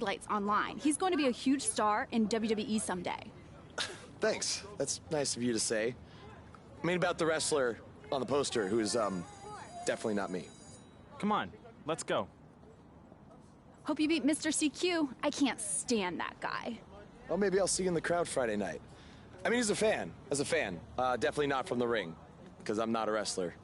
lights online. He's going to be a huge star in WWE someday. Thanks. That's nice of you to say. I mean about the wrestler on the poster who's, definitely not me. Come on, let's go. Hope you beat Mr. CQ. I can't stand that guy. Well, maybe I'll see you in the crowd Friday night. I mean, as a fan. Definitely not from the ring, because I'm not a wrestler.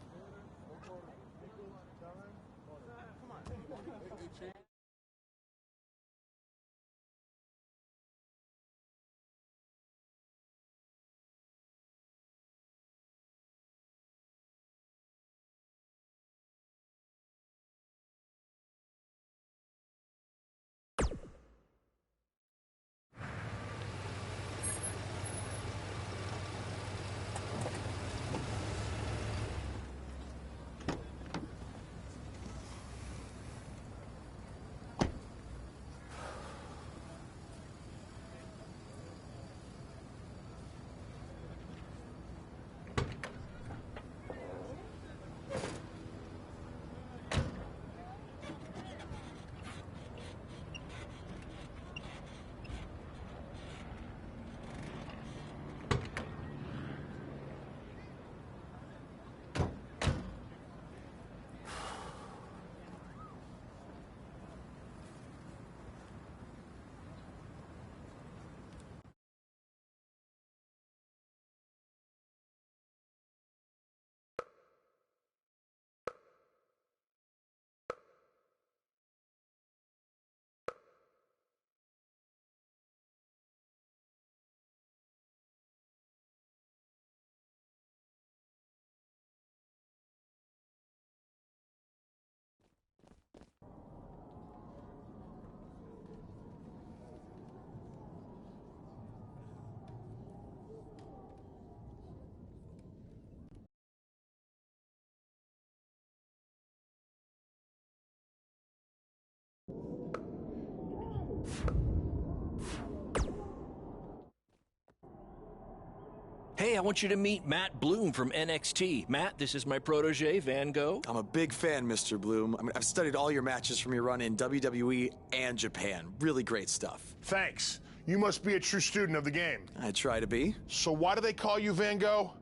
Hey, I want you to meet Matt Bloom from NXT. Matt, this is my protege, Van Gogh. I'm a big fan, Mr. Bloom. I mean, I've studied all your matches from your run in WWE and Japan. Really great stuff. Thanks. You must be a true student of the game. I try to be. So why do they call you Van Gogh?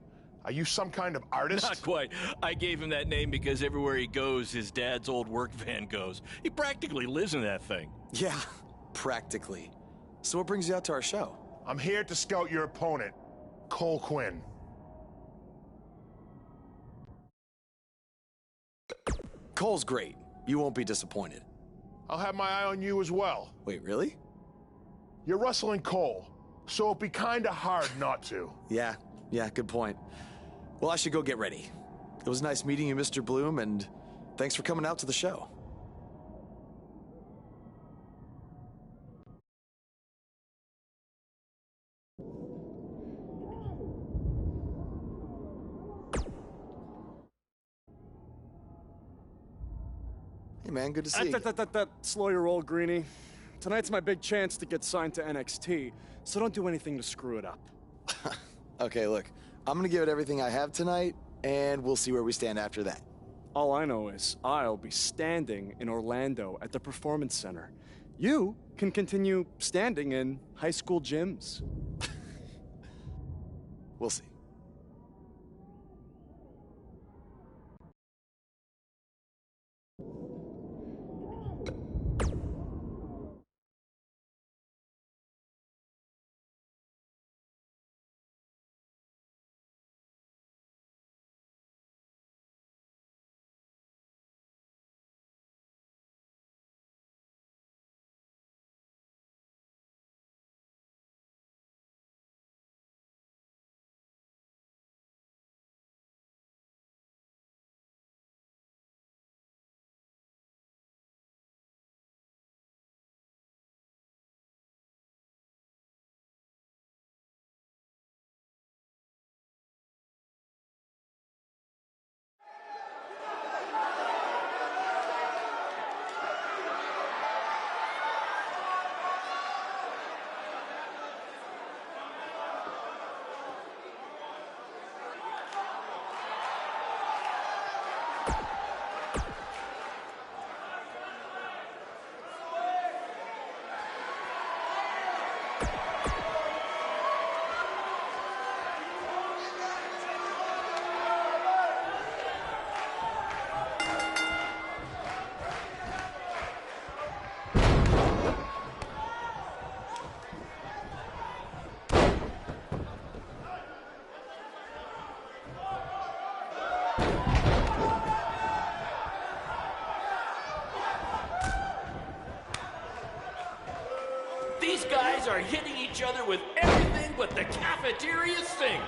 Are you some kind of artist? Not quite. I gave him that name because everywhere he goes, his dad's old work van goes. He practically lives in that thing. Yeah, practically. So what brings you out to our show? I'm here to scout your opponent, Cole Quinn. Cole's great. You won't be disappointed. I'll have my eye on you as well. Wait, really? You're wrestling Cole, so it'd be kinda hard not to. Yeah, good point. Well, I should go get ready. It was nice meeting you, Mr. Bloom, and thanks for coming out to the show. Hey, man, good to see you. Slow your roll, Greenie. Tonight's my big chance to get signed to NXT, so don't do anything to screw it up. Okay, look, I'm gonna give it everything I have tonight, and we'll see where we stand after that. All I know is I'll be standing in Orlando at the Performance Center. You can continue standing in high school gyms. We'll see. These guys are hitting each other with everything but the cafeteria sink.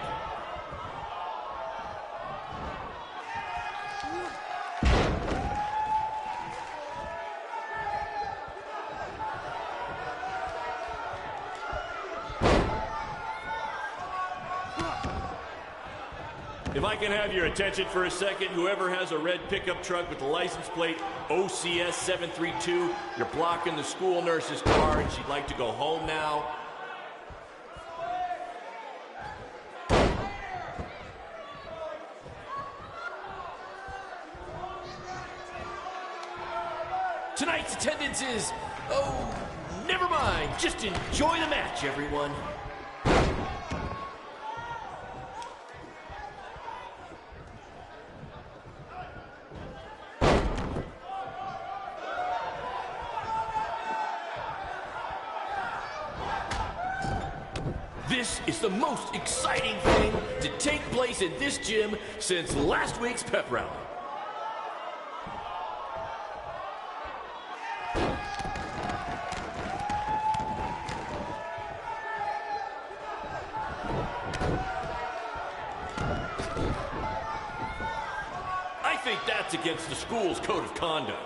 If I can have your attention for a second, whoever has a red pickup truck with the license plate OCS 732, you're blocking the school nurse's car and she'd like to go home now. Tonight's attendance is, oh, never mind. Just enjoy the match, everyone. This is the most exciting thing to take place in this gym since last week's pep rally. I think that's against the school's code of conduct.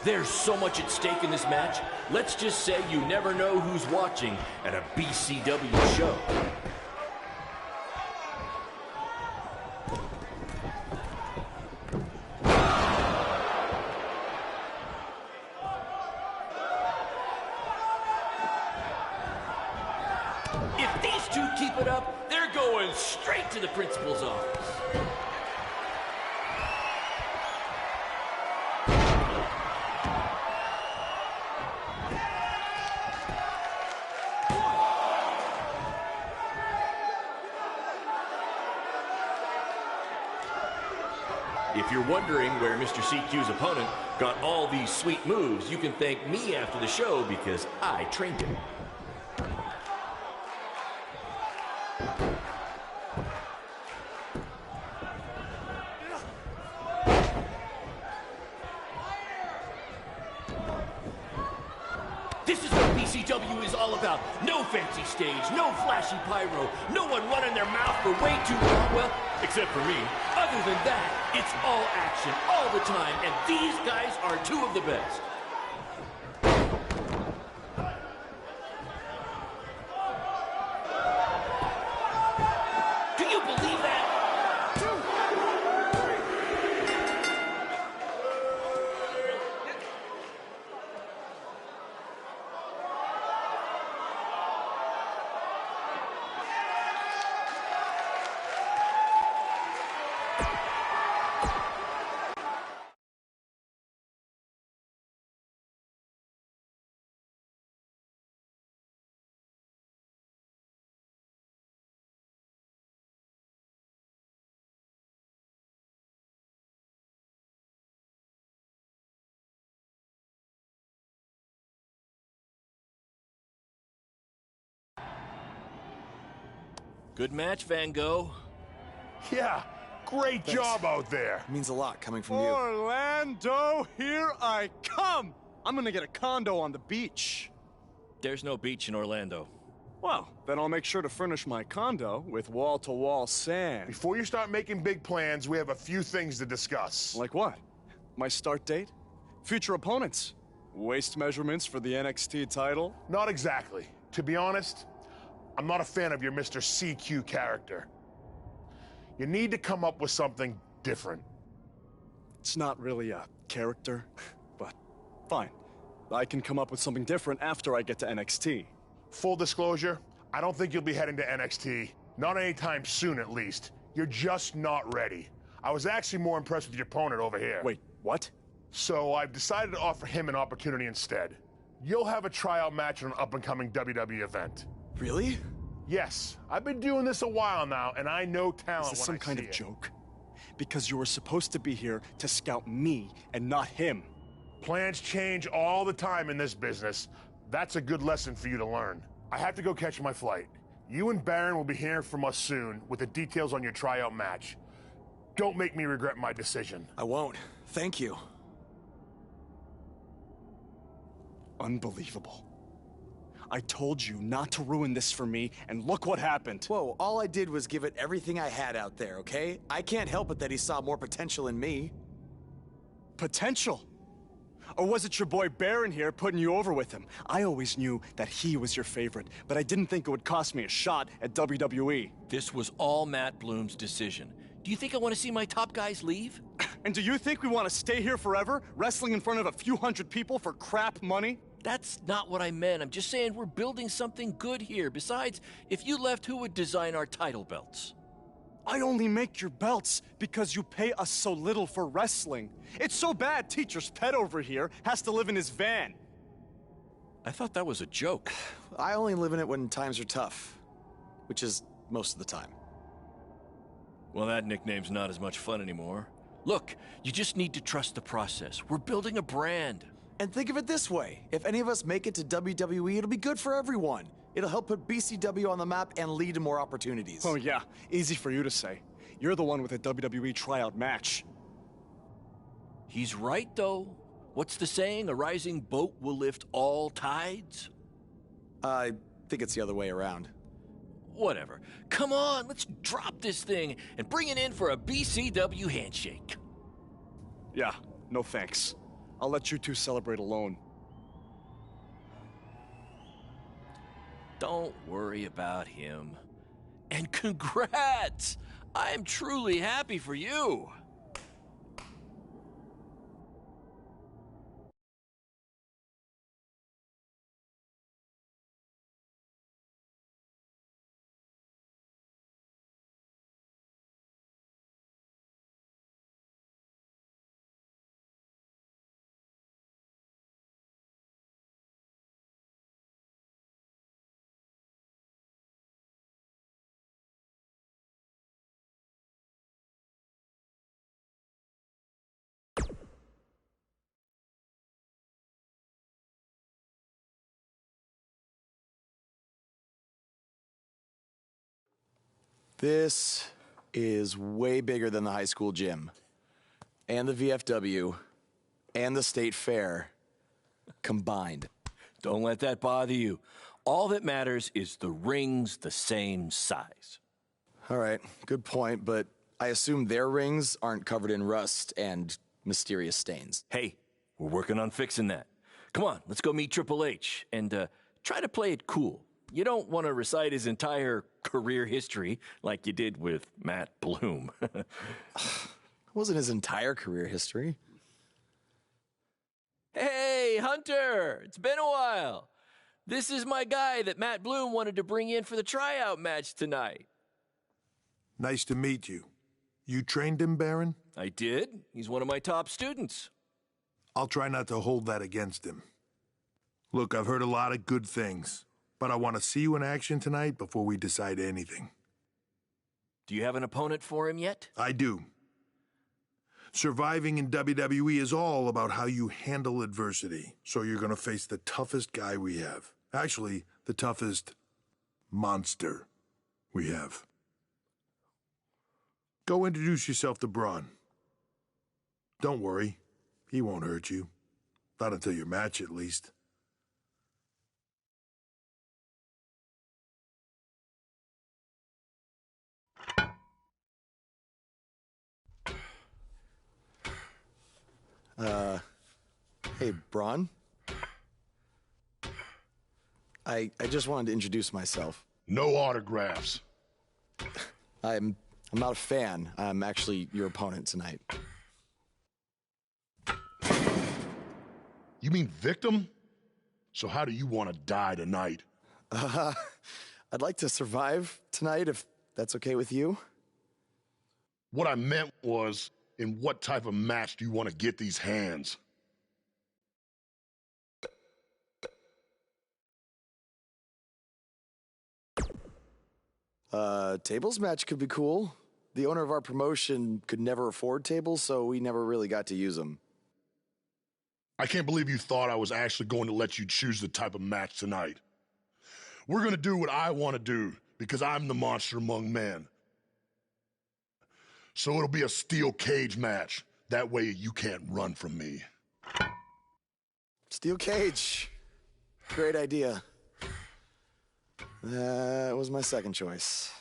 There's so much at stake in this match. Let's just say you never know who's watching at a BCW show. If these two keep it up, they're going straight to the principal's office. If you're wondering where Mr. CQ's opponent got all these sweet moves, you can thank me after the show because I trained him. This is what BCW is all about. No fancy stage, no flashy pyro, no one running their mouth for way too long, well, except for me. Other than that, it's all action, all the time, and these guys are two of the best. Do you believe that? Good match, Van Gogh. Yeah, great job out there. It means a lot coming from you. Orlando, here I come! I'm gonna get a condo on the beach. There's no beach in Orlando. Well, then I'll make sure to furnish my condo with wall-to-wall sand. Before you start making big plans, we have a few things to discuss. Like what? My start date? Future opponents? Waist measurements for the NXT title? Not exactly. To be honest, I'm not a fan of your Mr. CQ character. You need to come up with something different. It's not really a character, but fine. I can come up with something different after I get to NXT. Full disclosure, I don't think you'll be heading to NXT. Not anytime soon, at least. You're just not ready. I was actually more impressed with your opponent over here. Wait, what? So I've decided to offer him an opportunity instead. You'll have a tryout match on an up-and-coming WWE event. Really? Yes, I've been doing this a while now, and I know talent Is this when some kind see of it. joke? Because you were supposed to be here to scout me and not him. Plans change all the time in this business. That's a good lesson for you to learn. I have to go catch my flight. You and Baron will be hearing from us soon with the details on your tryout match. Don't make me regret my decision. I won't. Thank you. Unbelievable. I told you not to ruin this for me, and look what happened. Whoa, all I did was give it everything I had out there, okay? I can't help it that he saw more potential in me. Potential? Or was it your boy Baron here putting you over with him? I always knew that he was your favorite, but I didn't think it would cost me a shot at WWE. This was all Matt Bloom's decision. Do you think I want to see my top guys leave? And do you think we want to stay here forever, wrestling in front of a few hundred people for crap money? That's not what I meant. I'm just saying we're building something good here. Besides, if you left, who would design our title belts? I only make your belts because you pay us so little for wrestling. It's so bad Teacher's pet over here has to live in his van. I thought that was a joke. I only live in it when times are tough, which is most of the time. Well, that nickname's not as much fun anymore. Look, you just need to trust the process. We're building a brand. And think of it this way. If any of us make it to WWE, it'll be good for everyone. It'll help put BCW on the map and lead to more opportunities. Oh yeah, easy for you to say. You're the one with a WWE tryout match. He's right, though. What's the saying? A rising boat will lift all tides? I think it's the other way around. Whatever. Come on, let's drop this thing and bring it in for a BCW handshake. Yeah, no thanks. I'll let you two celebrate alone. Don't worry about him. And congrats! I'm truly happy for you. This is way bigger than the high school gym, and the VFW, and the state fair combined. Don't let that bother you. All that matters is the ring's the same size. All right, good point, but I assume their rings aren't covered in rust and mysterious stains. Hey, we're working on fixing that. Come on, let's go meet Triple H and try to play it cool. You don't want to recite his entire career history like you did with Matt Bloom. It wasn't his entire career history. Hey, Hunter! It's been a while. This is my guy that Matt Bloom wanted to bring in for the tryout match tonight. Nice to meet you. You trained him, Baron? I did. He's one of my top students. I'll try not to hold that against him. Look, I've heard a lot of good things, but I want to see you in action tonight before we decide anything. Do you have an opponent for him yet? I do. Surviving in WWE is all about how you handle adversity, so you're going to face the toughest guy we have. Actually, the toughest monster we have. Go introduce yourself to Braun. Don't worry, he won't hurt you. Not until your match, at least. Hey, Braun? I just wanted to introduce myself. No autographs. I'm not a fan. I'm actually your opponent tonight. You mean victim? So how do you want to die tonight? I'd like to survive tonight, if that's okay with you. What I meant was, in what type of match do you want to get these hands? Tables match could be cool. The owner of our promotion could never afford tables, so we never really got to use them. I can't believe you thought I was actually going to let you choose the type of match tonight. We're going to do what I want to do because I'm the monster among men. So it'll be a steel cage match. That way you can't run from me. Steel cage. Great idea. That was my second choice.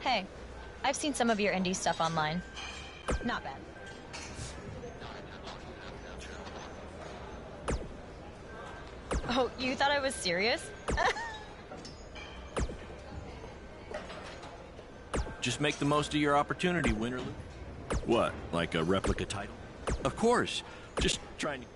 Hey, I've seen some of your indie stuff online. Not bad. Oh, you thought I was serious? Just make the most of your opportunity, Winterly. What, like a replica title? Of course. Just trying to...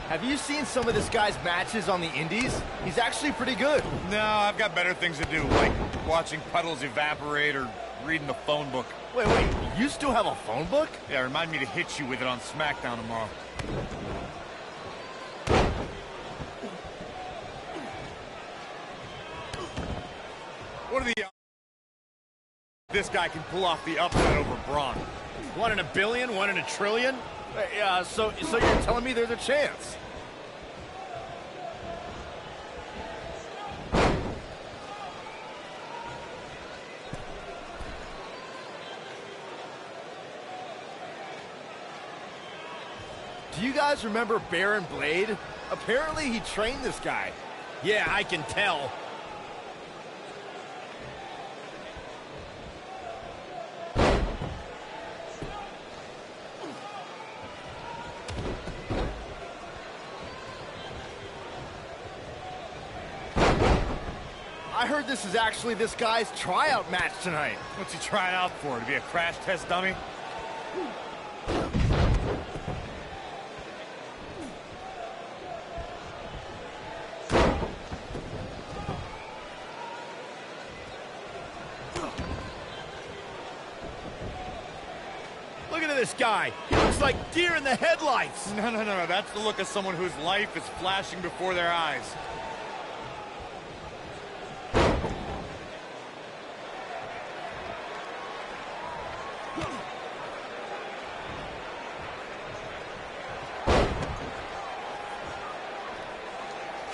Have you seen some of this guy's matches on the indies? He's actually pretty good. No, I've got better things to do, like watching puddles evaporate or reading the phone book. Wait, you still have a phone book? Yeah, remind me to hit you with it on SmackDown tomorrow. What are the odds this guy can pull off the upset over Braun? 1 in a billion, 1 in a trillion? So you're telling me there's a chance? Do you guys remember Baron Blade? Apparently he trained this guy. Yeah, I can tell. I heard this is actually this guy's tryout match tonight. What's he trying out for? To be a crash test dummy? Look at this guy. He looks like deer in the headlights. No. That's the look of someone whose life is flashing before their eyes.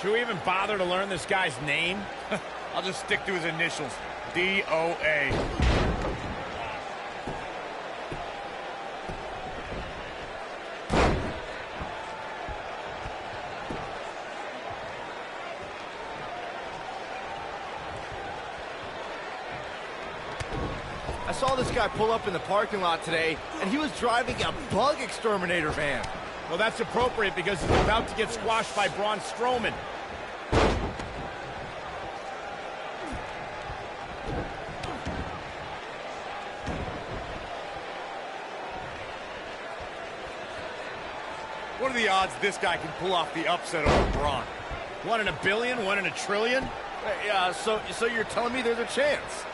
Should we even bother to learn this guy's name? I'll just stick to his initials. D-O-A. I saw this guy pull up in the parking lot today, and he was driving a bug exterminator van. Well, that's appropriate because he's about to get squashed by Braun Strowman. What are the odds this guy can pull off the upset over Braun? 1 in a billion, 1 in a trillion? Yeah, so you're telling me there's a chance?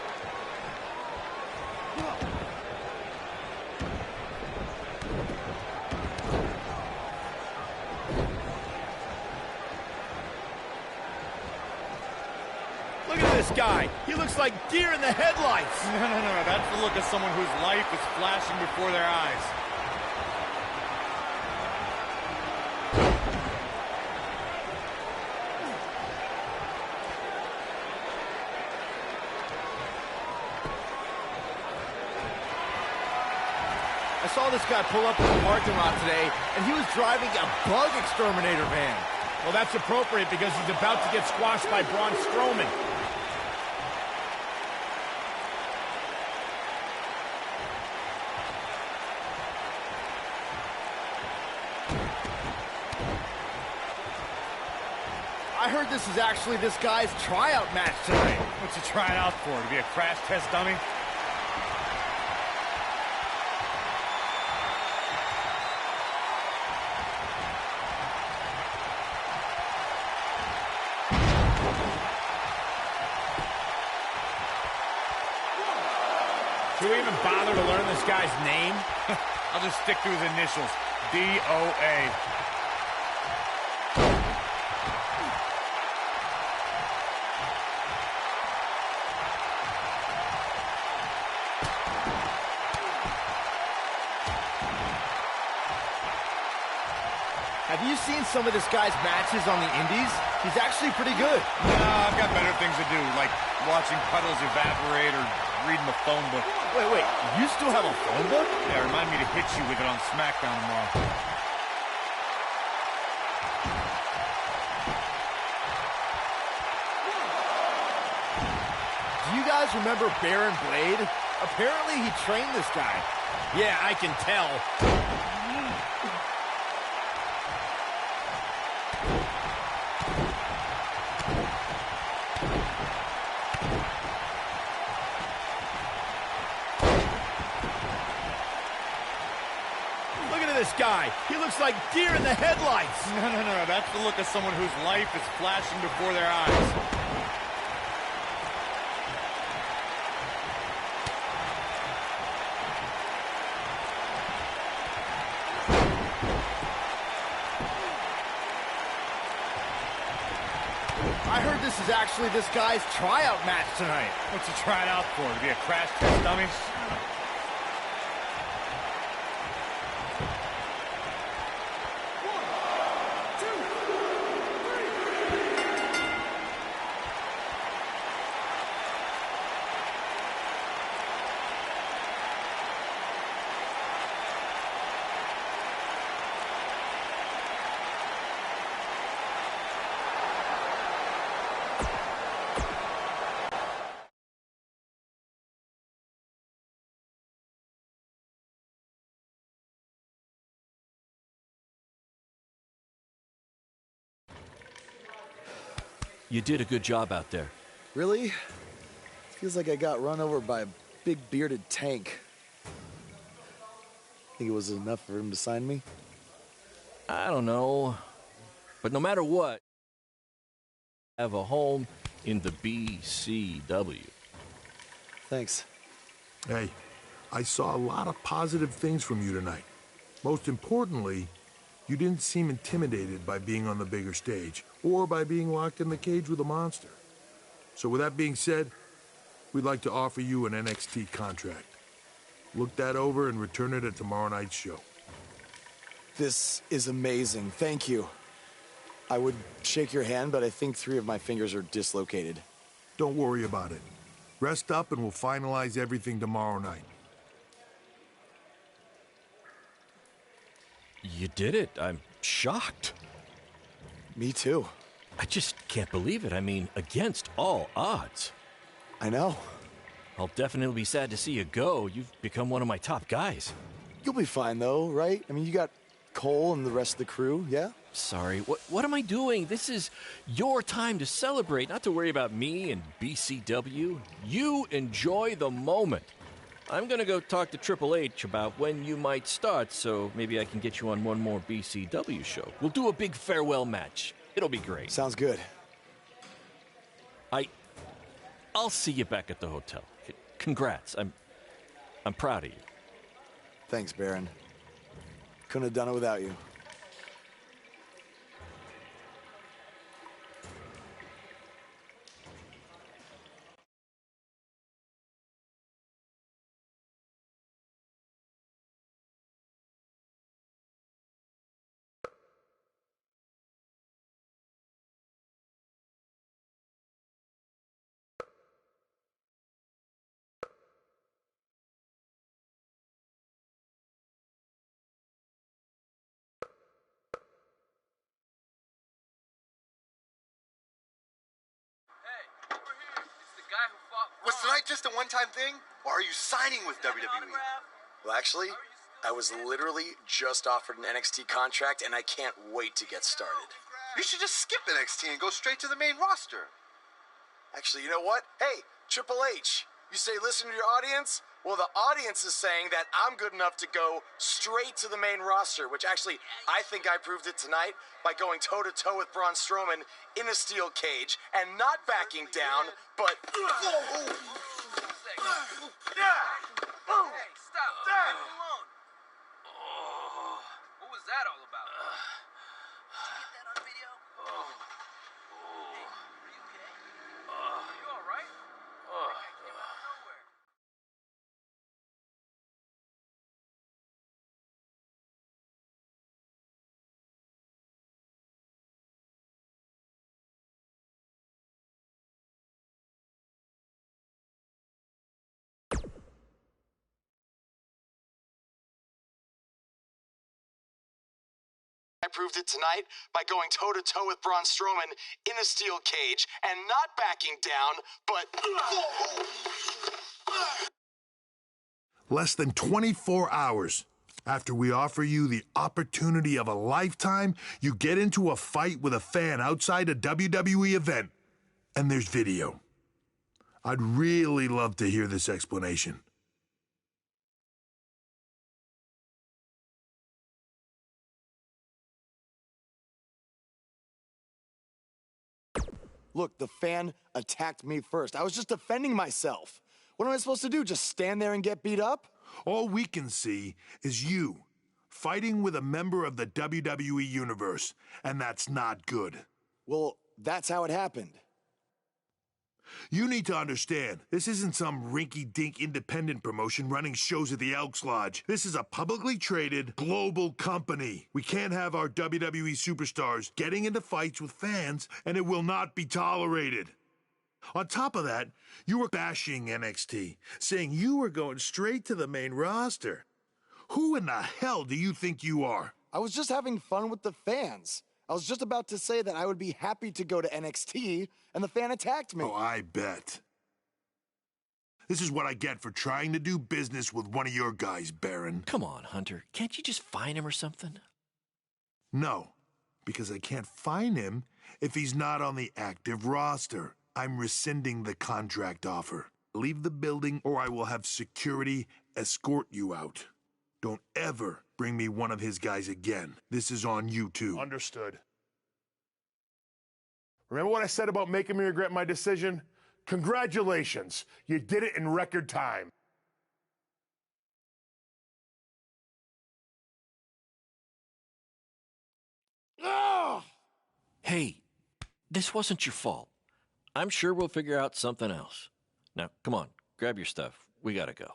Look at this guy. He looks like deer in the headlights. No. That's the look of someone whose life is flashing before their eyes. I saw this guy pull up in the parking lot today, and he was driving a bug exterminator van. Well, that's appropriate because he's about to get squashed by Braun Strowman. I heard this is actually this guy's tryout match tonight. What's he trying out for? To be a crash test dummy? Should we even bother to learn this guy's name? I'll just stick to his initials. DOA. Have you seen some of this guy's matches on the indies? He's actually pretty good. No, I've got better things to do, like watching puddles evaporate or reading the phone book. Wait, you still have a phone book? Yeah, remind me to hit you with it on SmackDown tomorrow. Do you guys remember Baron Blade? Apparently he trained this guy. Yeah, I can tell. Look at this guy. He looks like deer in the headlights. No. That's the look of someone whose life is flashing before their eyes. I heard this is actually this guy's tryout match tonight. What's he trying out for? To be a crash test dummy? You did a good job out there. Really? Feels like I got run over by a big bearded tank. Think it was enough for him to sign me? I don't know. But no matter what, have a home in the BCW. Thanks. Hey, I saw a lot of positive things from you tonight. Most importantly, you didn't seem intimidated by being on the bigger stage or by being locked in the cage with a monster. So with that being said, we'd like to offer you an NXT contract. Look that over and return it at tomorrow night's show. This is amazing. Thank you. I would shake your hand, but I think 3 of my fingers are dislocated. Don't worry about it. Rest up and we'll finalize everything tomorrow night. You did it. I'm shocked. Me too. I just can't believe it. I mean, against all odds. I know. I'll definitely be sad to see you go. You've become one of my top guys. You'll be fine, though, right? I mean, you got Cole and the rest of the crew, yeah? Sorry. What am I doing? This is your time to celebrate, not to worry about me and BCW. You enjoy the moment. I'm gonna go talk to Triple H about when you might start, so maybe I can get you on one more BCW show. We'll do a big farewell match. It'll be great. Sounds good. I'll see you back at the hotel. Congrats. I'm proud of you. Thanks, Baron. Couldn't have done it without you. Was tonight just a one-time thing, or are you signing with WWE? Well, actually, I was literally just offered an NXT contract, and I can't wait to get started. You should just skip NXT and go straight to the main roster. Actually, you know what? Hey, Triple H, you say listen to your audience? Well, the audience is saying that I'm good enough to go straight to the main roster, which actually, I think I proved it tonight by going toe-to-toe with Braun Strowman in a steel cage and not backing down, but... Hey, stop. Leave him alone. What was that all about? Did you get that on video? Hey, are you okay? Are you all right? That guy came out of nowhere. I proved it tonight by going toe-to-toe with Braun Strowman in a steel cage and not backing down, but... Less than 24 hours after we offer you the opportunity of a lifetime, you get into a fight with a fan outside a WWE event, and there's video. I'd really love to hear this explanation. Look, the fan attacked me first. I was just defending myself. What am I supposed to do, just stand there and get beat up? All we can see is you fighting with a member of the WWE Universe, and that's not good. Well, that's how it happened. You need to understand, this isn't some rinky-dink independent promotion running shows at the Elks Lodge. This is a publicly traded, global company. We can't have our WWE superstars getting into fights with fans, and it will not be tolerated. On top of that, you were bashing NXT, saying you were going straight to the main roster. Who in the hell do you think you are? I was just having fun with the fans. I was just about to say that I would be happy to go to NXT, and the fan attacked me. Oh, I bet. This is what I get for trying to do business with one of your guys, Baron. Come on, Hunter. Can't you just fine him or something? No, because I can't fine him if he's not on the active roster. I'm rescinding the contract offer. Leave the building or I will have security escort you out. Don't ever bring me one of his guys again. This is on you too. Understood. Remember what I said about making me regret my decision? Congratulations. You did it in record time. Hey, this wasn't your fault. I'm sure we'll figure out something else. Now, come on, grab your stuff. We gotta go.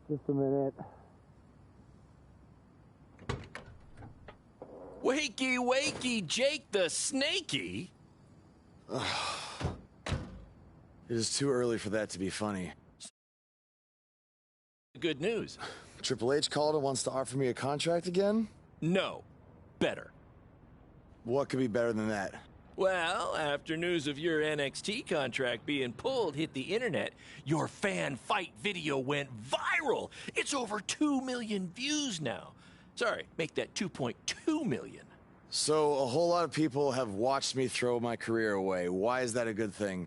Just a minute. Wakey, wakey, Jake the Snakey. It is too early for that to be funny. Good news. Triple H called and wants to offer me a contract again? No. Better. What could be better than that? Well, after news of your NXT contract being pulled hit the internet, your fan fight video went viral. It's over 2 million views now. Sorry, make that 2.2 million. So a whole lot of people have watched me throw my career away. Why is that a good thing?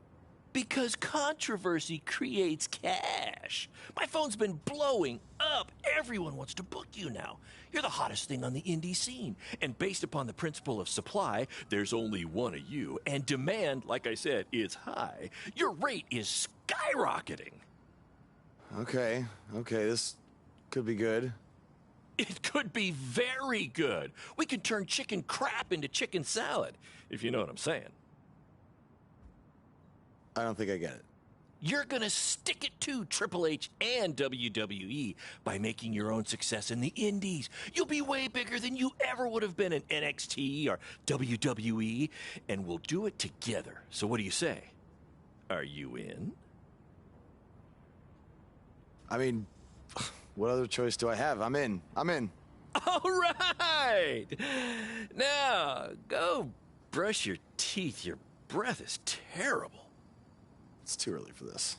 Because controversy creates cash. My phone's been blowing up. Everyone wants to book you now. You're the hottest thing on the indie scene. And based upon the principle of supply, there's only one of you. And demand, like I said, is high. Your rate is skyrocketing. Okay, this could be good. It could be very good. We can turn chicken crap into chicken salad, if you know what I'm saying. I don't think I get it. You're gonna stick it to Triple H and WWE by making your own success in the indies. You'll be way bigger than you ever would have been in NXT or WWE, and we'll do it together. So what do you say? Are you in? I mean, what other choice do I have? I'm in. All right! Now, go brush your teeth. Your breath is terrible. It's too early for this.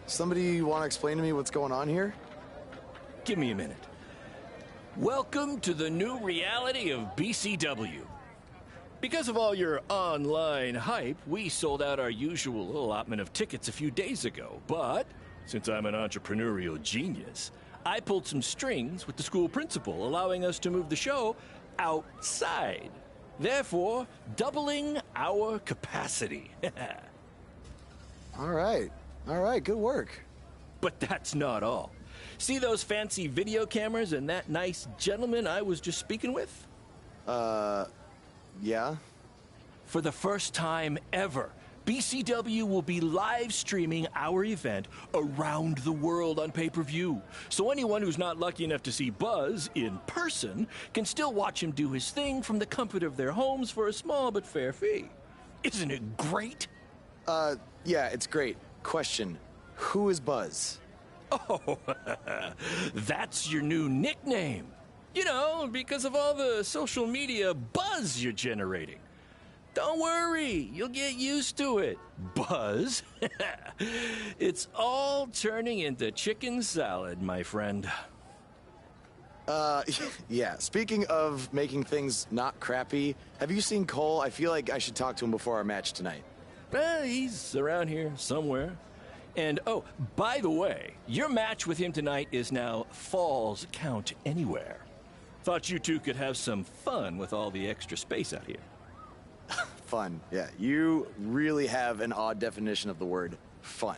Somebody want to explain to me what's going on here? Give me a minute. Welcome to the new reality of BCW. Because of all your online hype, we sold out our usual allotment of tickets a few days ago. But since I'm an entrepreneurial genius, I pulled some strings with the school principal, allowing us to move the show outside. Therefore, doubling our capacity. All right, good work. But that's not all. See those fancy video cameras and that nice gentleman I was just speaking with? Yeah? For the first time ever, BCW will be live streaming our event around the world on pay-per-view. So anyone who's not lucky enough to see Buzz in person can still watch him do his thing from the comfort of their homes for a small but fair fee. Isn't it great? Yeah, it's great. Question, who is Buzz? Oh, that's your new nickname. You know, because of all the social media buzz you're generating. Don't worry, you'll get used to it. Buzz? It's all turning into chicken salad, my friend. Yeah, speaking of making things not crappy, have you seen Cole? I feel like I should talk to him before our match tonight. He's around here somewhere. And, oh, by the way, your match with him tonight is now Falls Count Anywhere. Thought you two could have some fun with all the extra space out here. Fun, yeah. You really have an odd definition of the word fun.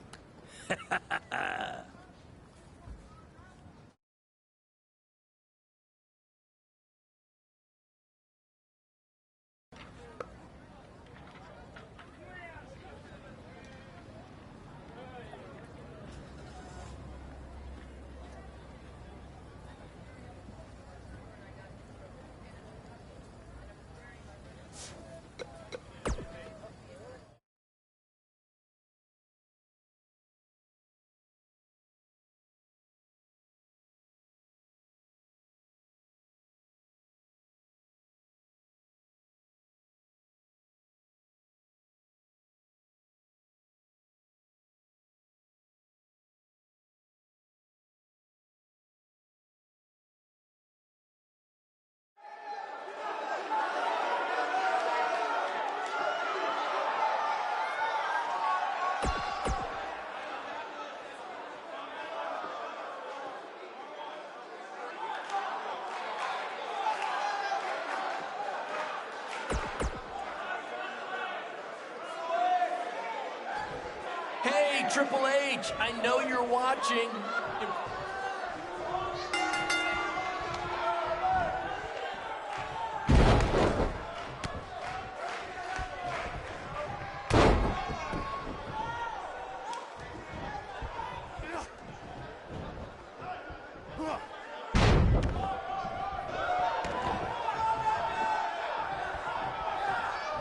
Triple H, I know you're watching.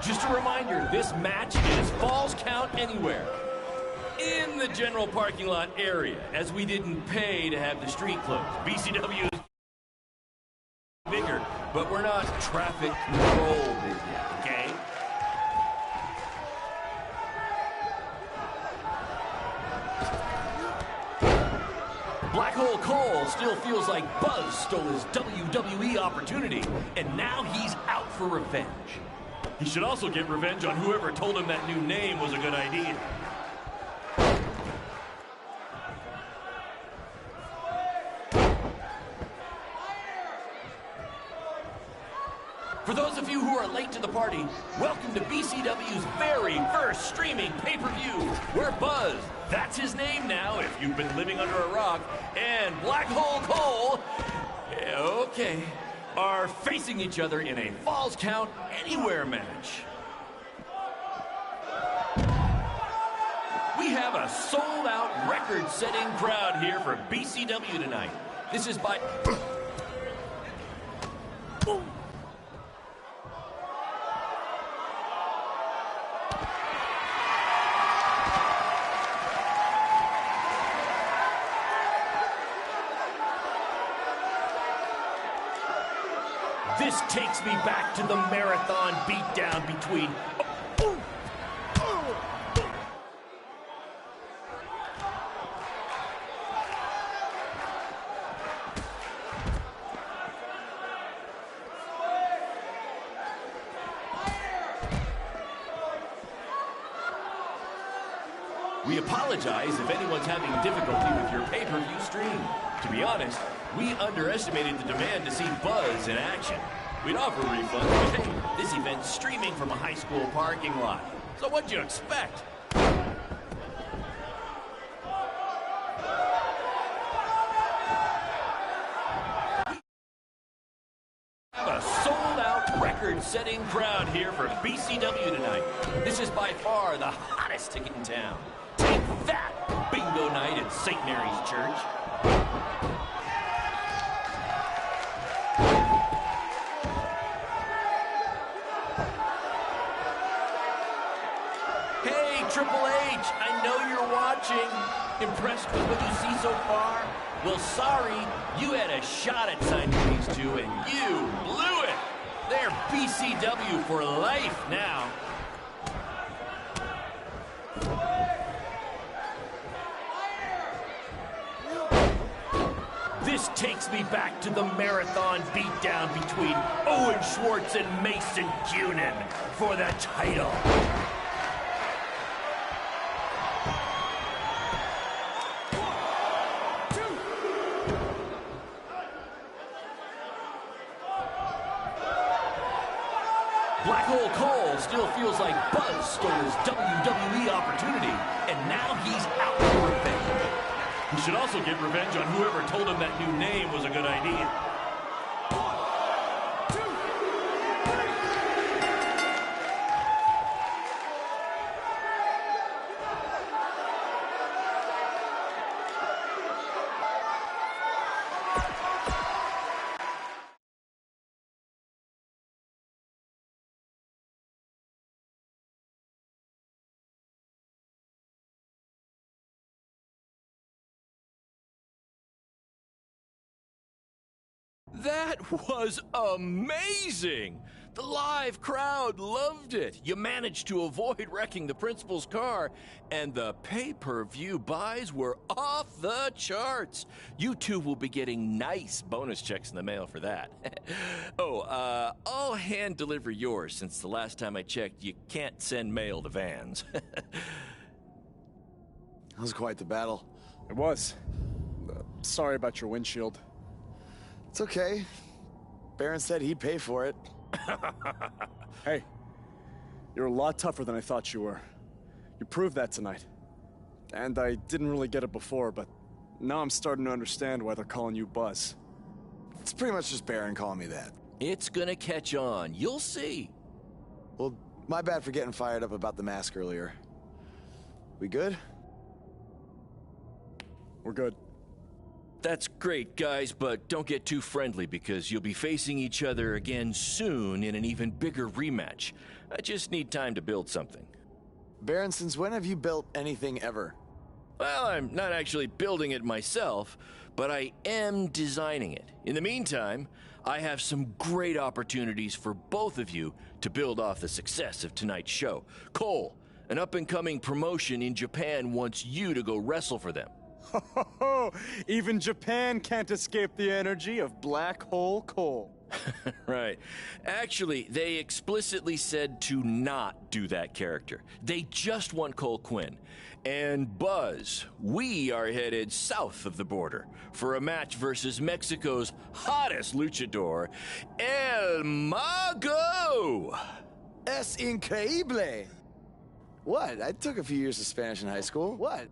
Just a reminder, this match is Falls Count Anywhere. In the general parking lot area, as we didn't pay to have the street closed. BCW is bigger, but we're not traffic control busy, okay? Black Hole Cole still feels like Buzz stole his WWE opportunity, and now he's out for revenge. He should also get revenge on whoever told him that new name was a good idea. For those of you who are late to the party, welcome to BCW's very first streaming pay-per-view, where Buzz, that's his name now if you've been living under a rock, and Black Hole Cole, okay, are facing each other in a Falls Count Anywhere match. We have a sold-out, record-setting crowd here for BCW tonight. This is by... This takes me back to the marathon beatdown between... We apologize if anyone's having difficulty with your pay-per-view stream. To be honest, we underestimated the demand to see Buzz in action. We'd offer refunds, but hey, this event's streaming from a high school parking lot. So what'd you expect? We have a sold-out, record-setting crowd here for BCW tonight. This is by far the hottest ticket in town. Take that, bingo night at St. Mary's Church. Hey, Triple H, I know you're watching. Impressed with what you see so far? Well, sorry, you had a shot at signing these two, and you blew it. They're BCW for life now. This takes me back to the marathon beatdown between Owen Schwartz and Mason Cunin for the title. Black Hole Cole still feels like Buzz stole his WWE opportunity, and now he's out for revenge. He should also get revenge on whoever told him that new name was a good idea. That was amazing! The live crowd loved it. You managed to avoid wrecking the principal's car, and the pay-per-view buys were off the charts. You two will be getting nice bonus checks in the mail for that. I'll hand deliver yours, since the last time I checked, you can't send mail to vans. That was quite the battle. It was. Sorry about your windshield. It's okay. Baron said he'd pay for it. Hey, you're a lot tougher than I thought you were. You proved that tonight. And I didn't really get it before, but now I'm starting to understand why they're calling you Buzz. It's pretty much just Baron calling me that. It's gonna catch on. You'll see. Well, my bad for getting fired up about the mask earlier. We good? We're good. That's great, guys, but don't get too friendly because you'll be facing each other again soon in an even bigger rematch. I just need time to build something. Baron, since when have you built anything ever? Well, I'm not actually building it myself, but I am designing it. In the meantime, I have some great opportunities for both of you to build off the success of tonight's show. Cole, an up-and-coming promotion in Japan wants you to go wrestle for them. Even Japan can't escape the energy of Black Hole Cole. Right. Actually, they explicitly said to not do that character. They just want Cole Quinn. And Buzz, we are headed south of the border for a match versus Mexico's hottest luchador, El Mago! Es increíble! What? I took a few years of Spanish in high school. What?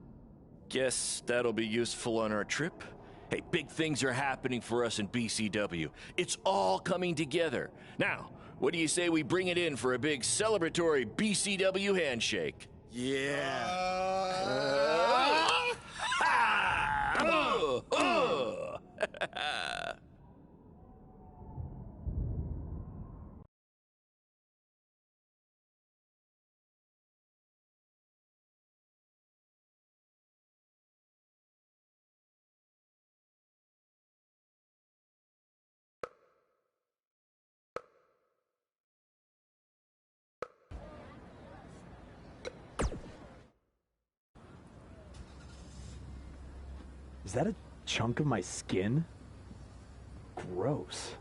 Guess that'll be useful on our trip. Hey, big things are happening for us in BCW. It's all coming together. Now, what do you say we bring it in for a big celebratory BCW handshake? Is that a chunk of my skin? Gross.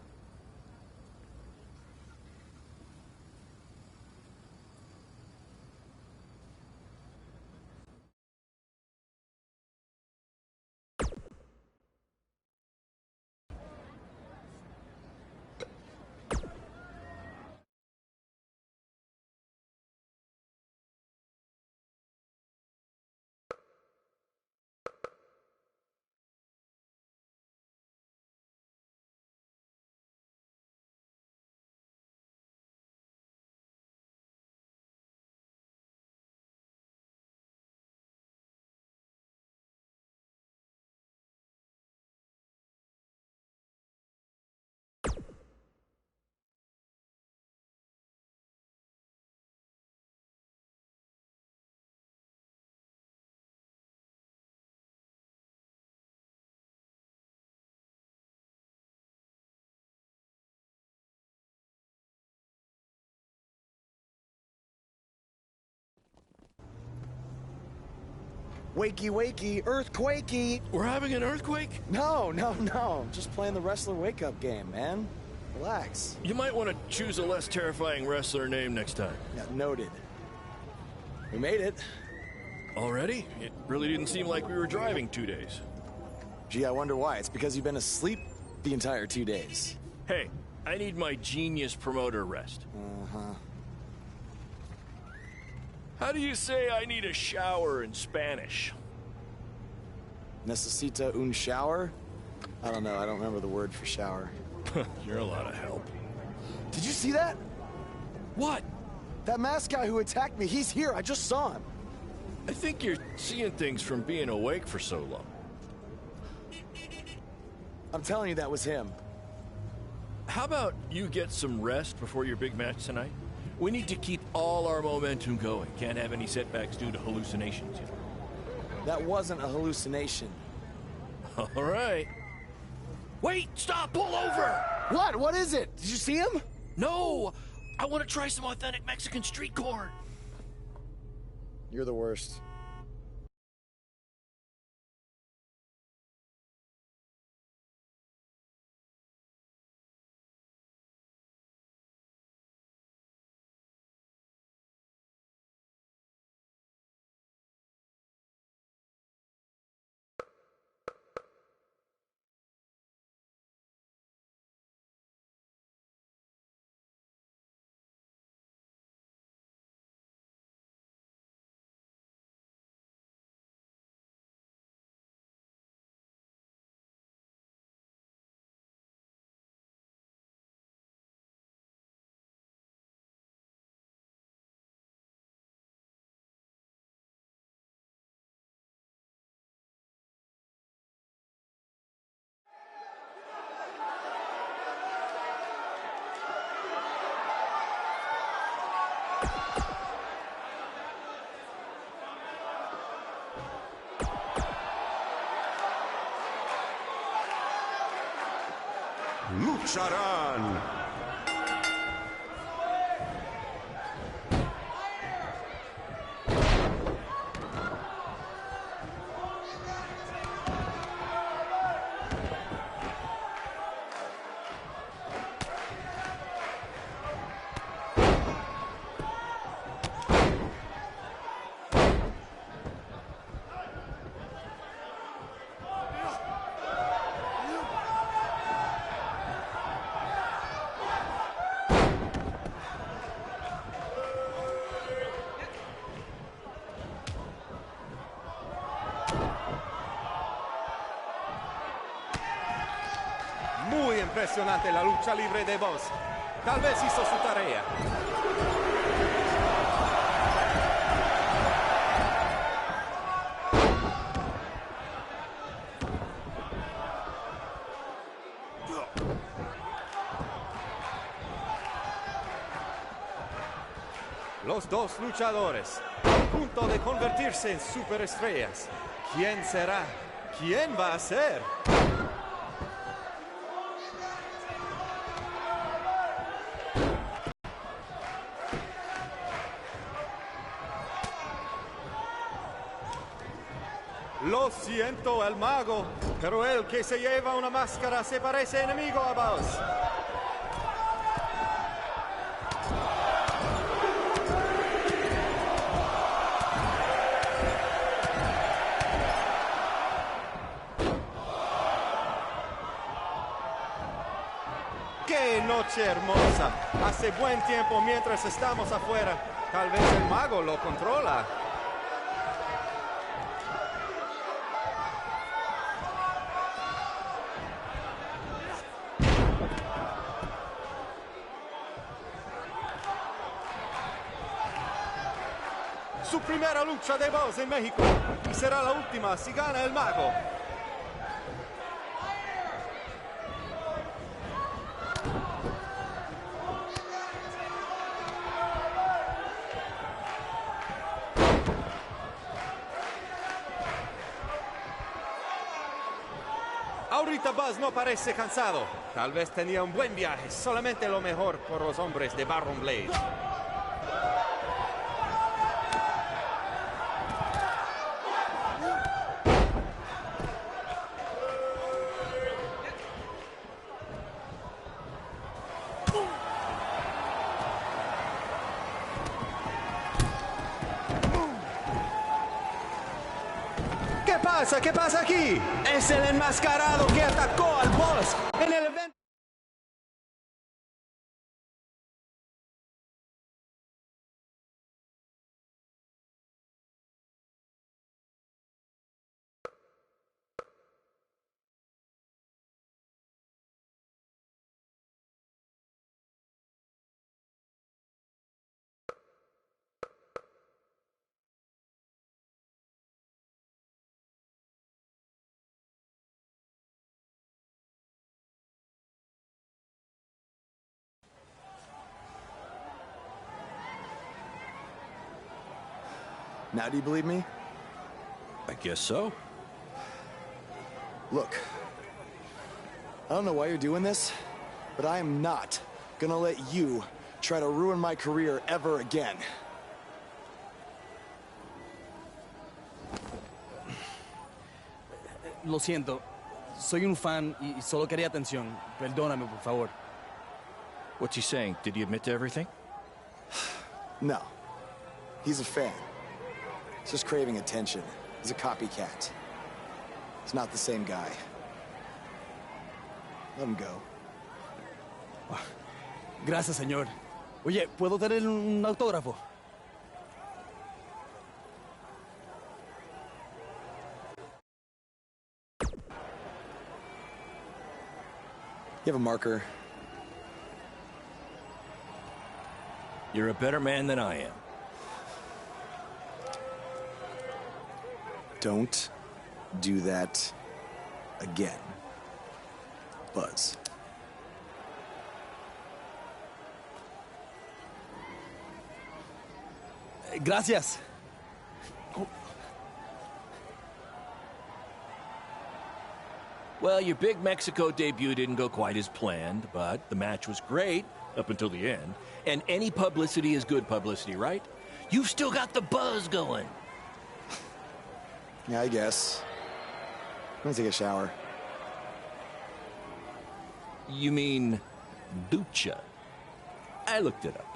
Wakey, wakey, earthquakey. We're having an earthquake? No. Just playing the wrestler wake-up game, man. Relax. You might want to choose a less terrifying wrestler name next time. Yeah, noted. We made it. Already? It really didn't seem like we were driving 2 days. Gee, I wonder why. It's because you've been asleep the entire 2 days. Hey, I need my genius promoter rest. Uh-huh. How do you say I need a shower in Spanish? Necesita un shower? I don't know. I don't remember the word for shower. You're a lot of help. Did you see that? What? That masked guy who attacked me. He's here. I just saw him. I think you're seeing things from being awake for so long. I'm telling you, that was him. How about you get some rest before your big match tonight? We need to keep all our momentum going. Can't have any setbacks due to hallucinations, you know. That wasn't a hallucination. All right. Wait, stop, pull over! What? What is it? Did you see him? No! I want to try some authentic Mexican street corn. You're the worst. lucharán. Muy impresionante la lucha libre de Boss. Tal vez hizo su tarea. Los dos luchadores, a punto de convertirse en superestrellas. ¿Quién será? ¿Quién va a ser? Lo siento, el mago, pero el que se lleva una máscara se parece enemigo a Boss. ¡Qué noche hermosa! Hace buen tiempo mientras estamos afuera. Tal vez el mago lo controla. Su primera lucha de Boss en México y será la última si gana el mago. Ahorita Boss no parece cansado. Tal vez tenía un buen viaje. Solamente lo mejor por los hombres de Baron Blade. ¿Qué pasa? ¿Qué pasa aquí? Es el enmascarado que atacó al Boss en el evento. Now do you believe me? I guess so. Look, I don't know why you're doing this, but I am not gonna let you try to ruin my career ever again. Lo siento. Soy un fan y solo quería atención. Perdóname, por favor. What's he saying? Did he admit to everything? No. He's a fan. He's just craving attention. He's a copycat. He's not the same guy. Let him go. Gracias, señor. Oye, ¿puedo tener un autógrafo? You have a marker? You're a better man than I am. Don't do that again, Buzz. Gracias. Well, your big Mexico debut didn't go quite as planned, but the match was great up until the end. And any publicity is good publicity, right? You've still got the buzz going. Yeah, I guess. I'm gonna take a shower. You mean lucha? I looked it up.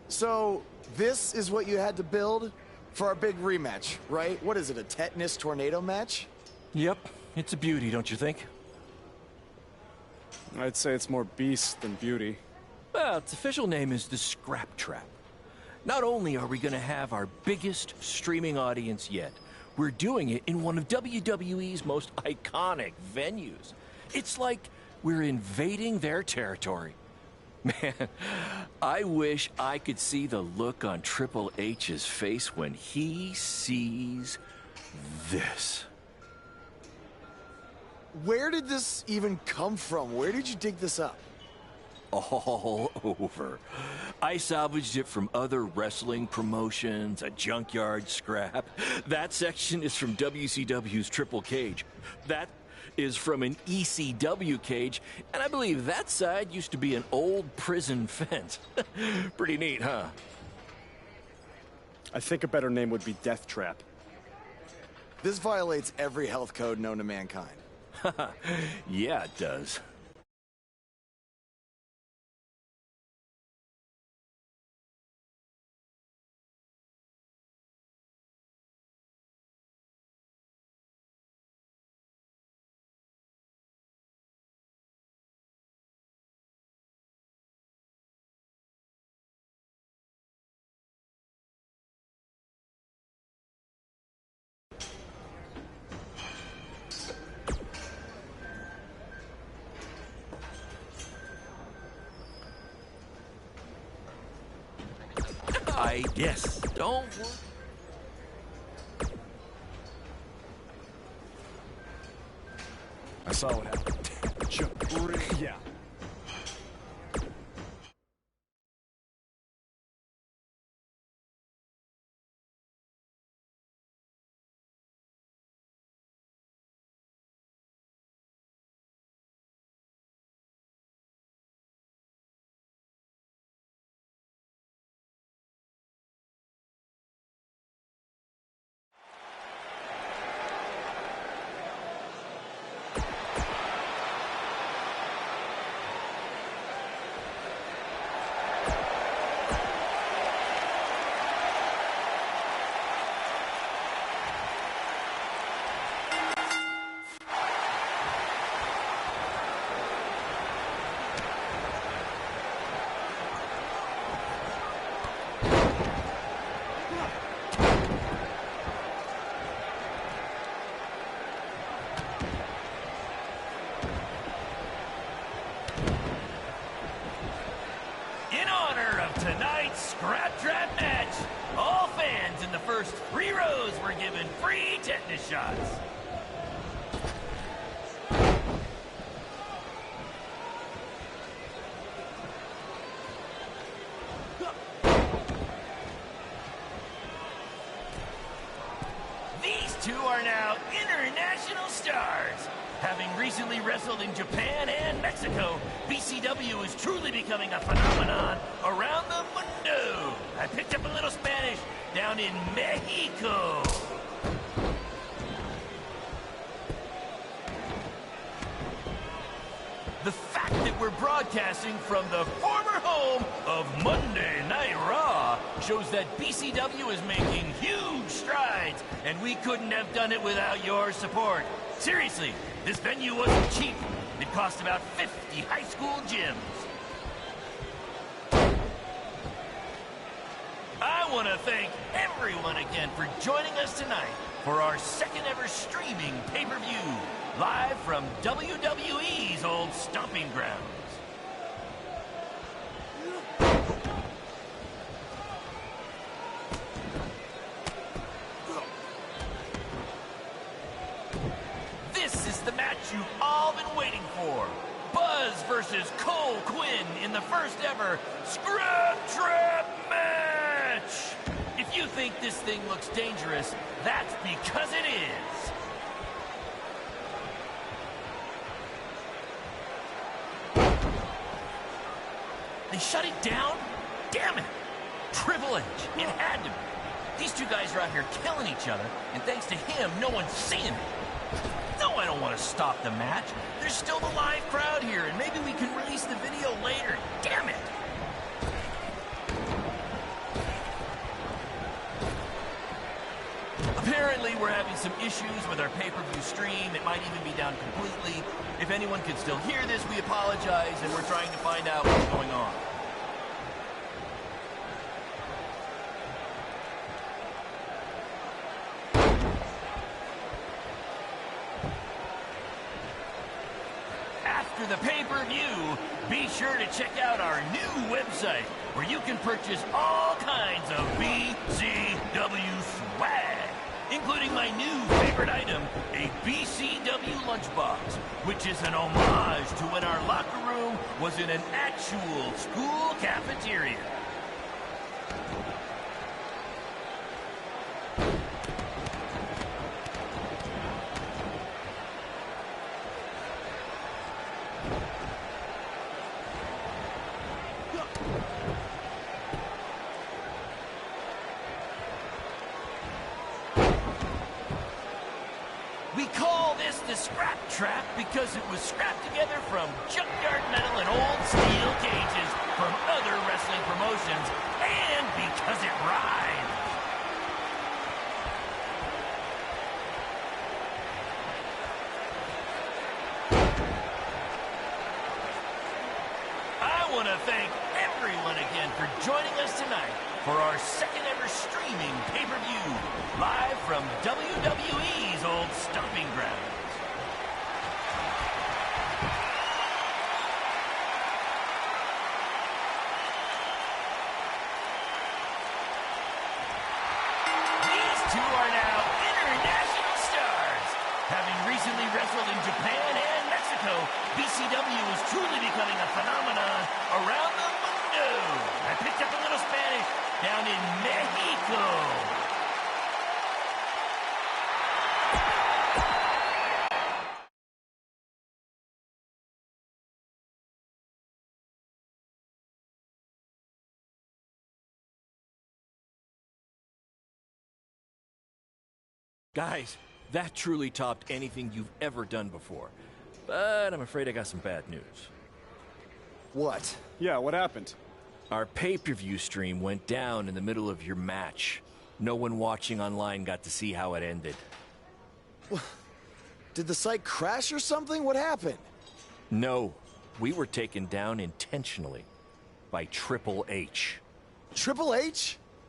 So, this is what you had to build for our big rematch, right? What is it, a tetanus tornado match? Yep, it's a beauty, don't you think? I'd say it's more beast than beauty. Well, its official name is the Scrap Trap. Not only are we going to have our biggest streaming audience yet, we're doing it in one of WWE's most iconic venues. It's like we're invading their territory. Man, I wish I could see the look on Triple H's face when he sees this. Where did this even come from? Where did you dig this up? All over. I salvaged it from other wrestling promotions, a junkyard scrap. That section is from WCW's Triple Cage. That is from an ECW cage, and I believe that side used to be an old prison fence. Pretty neat, huh? I think a better name would be Death Trap. This violates every health code known to mankind. Yeah, it does. I guess. Don't worry. I saw what happened. Yeah. Scrap Trap match. All fans in the first 3 rows were given free tetanus shots. These two are now international stars. Having recently wrestled in Japan and Mexico, BCW is truly becoming a phenomenon around the mundo. I picked up a little Spanish down in Mexico. The fact that we're broadcasting from the former home of Monday Night Raw shows that BCW is making huge strides, and we couldn't have done it without your support. Seriously, This venue wasn't cheap. It cost about 50 high school gyms. I want to thank everyone again for joining us tonight for our second ever streaming pay-per-view, live from WWE's old stomping grounds. This is the match you've all been waiting for. Buzz versus Cole Quinn in the first ever Scrub Trap match. If you think this thing looks dangerous, that's because it is. They shut it down? Damn it! Triple H, it had to be. These two guys are out here killing each other, and thanks to him, no one's seeing it. No, I don't want to stop the match. There's still the live crowd here, and maybe we can release the video later. Damn it! Apparently, we're having some issues with our pay-per-view stream. It might even be down completely. If anyone can still hear this, we apologize, and we're trying to find out what's going on. After the pay-per-view, be sure to check out our new website, where you can purchase all kinds of BCW swag, including my new favorite item, a BCW lunchbox, which is an homage to when our locker room was in an actual school cafeteria. We call this the Scrap Trap because it was scrapped together from junkyard metal and old steel cages from other wrestling promotions, and because it rhymes. I want to thank everyone again for joining us tonight for our second ever streaming pay-per-view, live from WWE's old stomping grounds. These two are now international stars. Having recently wrestled in Japan and Mexico, BCW is truly becoming a phenomenon around the mundo. I picked up a little Spanish down in Mexico. Guys, that truly topped anything you've ever done before. But I'm afraid I got some bad news. What? Yeah, what happened? Our pay-per-view stream went down in the middle of your match. No one watching online got to see how it ended. Did the site crash or something? What happened? No, we were taken down intentionally by Triple H. Triple H?